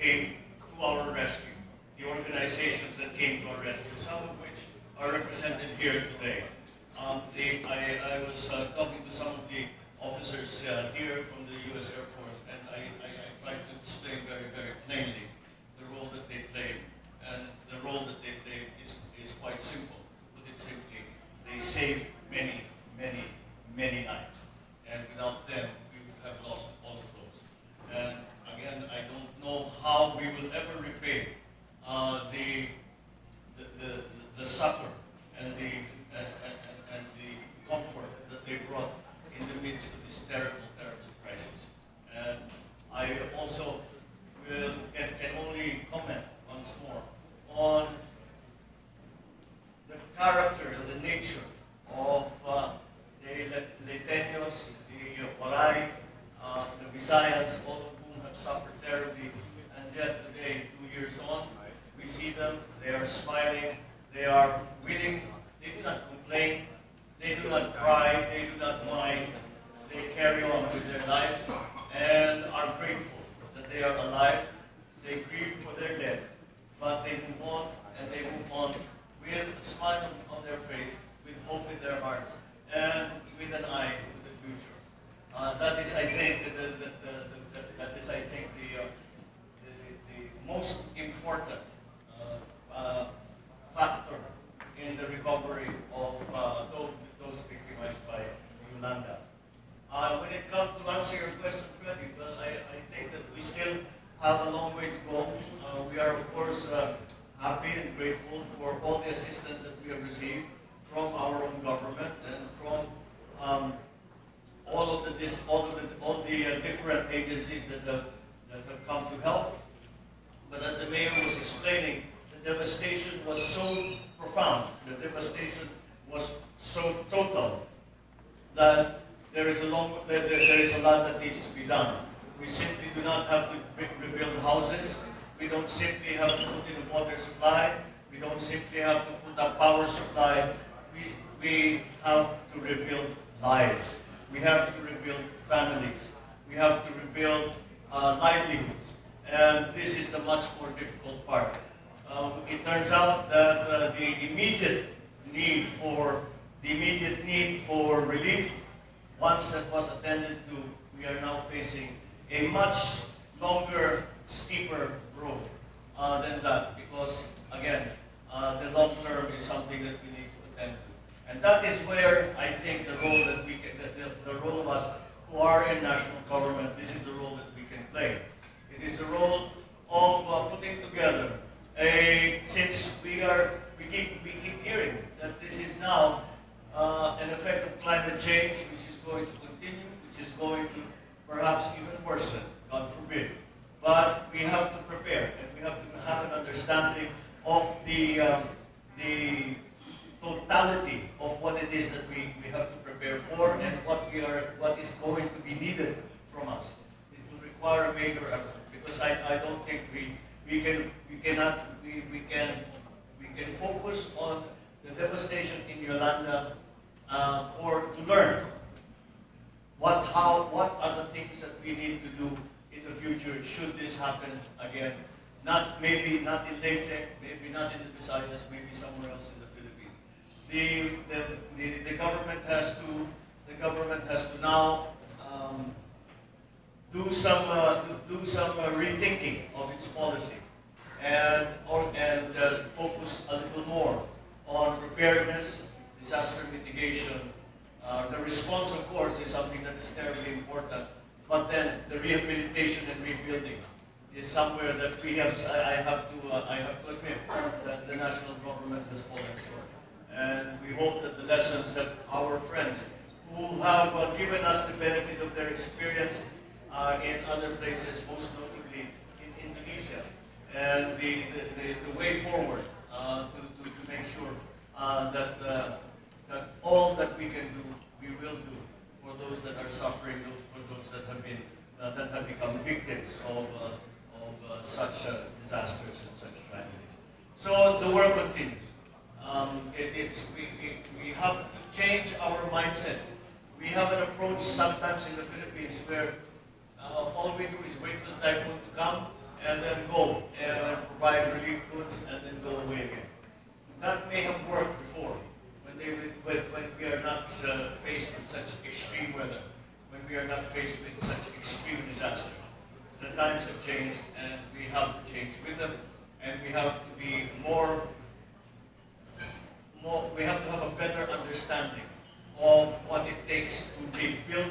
came to our rescue, the organizations that came to our rescue, some of which are represented here today. I was talking to some of the officers here from the U.S. Air Force, and I tried to explain very, very plainly the role that they play. And the role that they play is quite simple. To put it simply, they save many, many, many lives. And without them, we would have lost all of those. And again, I don't know how we will ever repay the succor and the comfort that they brought in the midst of this terrible, terrible crisis. And I also can only comment once more on the character and the nature of the Leiteños, the Waray, the Visayas, all of whom have suffered terribly, and yet today, 2 years on, we see them, they are smiling, they are winning, they do not complain, they do not cry, they do not whine, they carry on with their lives and are grateful that they are alive. They grieve for their dead, but they move on, and they move on with a smile on their face, with hope in their hearts, and with an eye to the future. That is, I think, the most important factor in the recovery of those victimized by Yolanda. When it comes to answer your question, Freddie, well, I think that we still have a long way to go. We are, of course, happy and grateful for all the assistance that we have received from our own government and from all the different agencies that have come to help. But as the mayor was explaining, the devastation was so profound, the devastation was so total that there is a lot that needs to be done. We simply do not have to rebuild houses. We don't simply have to put in a water supply. We don't simply have to put a power supply. We have to rebuild lives. We have to rebuild families. We have to rebuild livelihoods. And this is the much more difficult part. It turns out that the immediate need for relief, once that was attended to, we are now facing a much longer, steeper road than that, because again, the long term is something that we need to attend to, and that is where I think the role that we can, the role of us who are in national government, this is the role that we can play. It is the role of putting together since we keep hearing that this is now an effect of climate change, which is going to continue, which is going to perhaps even worsen, God forbid. But we have to prepare, and we have to have an understanding of the totality of what it is that we have to prepare for, and what is going to be needed from us. It will require a major effort, because I don't think we can focus on the devastation in Yolanda to learn what are the things that we need to do in the future should this happen again. Maybe not in Leyte, maybe not in the Visayas, maybe somewhere else in the Philippines. The government has to now do some rethinking of its policy and focus a little more on preparedness, disaster mitigation. The response, of course, is something that is terribly important, but then the rehabilitation and rebuilding is somewhere that I have to admit that the national government has fallen short. And we hope that the lessons that our friends who have given us the benefit of their experience in other places, most notably in Indonesia, and the way forward to make sure that all that we can do, we will do for those that are suffering, for those that have become victims of such disasters and such tragedies. So the work continues. We have to change our mindset. We have an approach sometimes in the Philippines where all we do is wait for the typhoon to come, and then go and provide relief goods and then go away again. That may have worked before when we are not faced with such extreme weather, when we are not faced with such extreme disasters. The times have changed and we have to change with them, and we have to be we have to have a better understanding of what it takes to build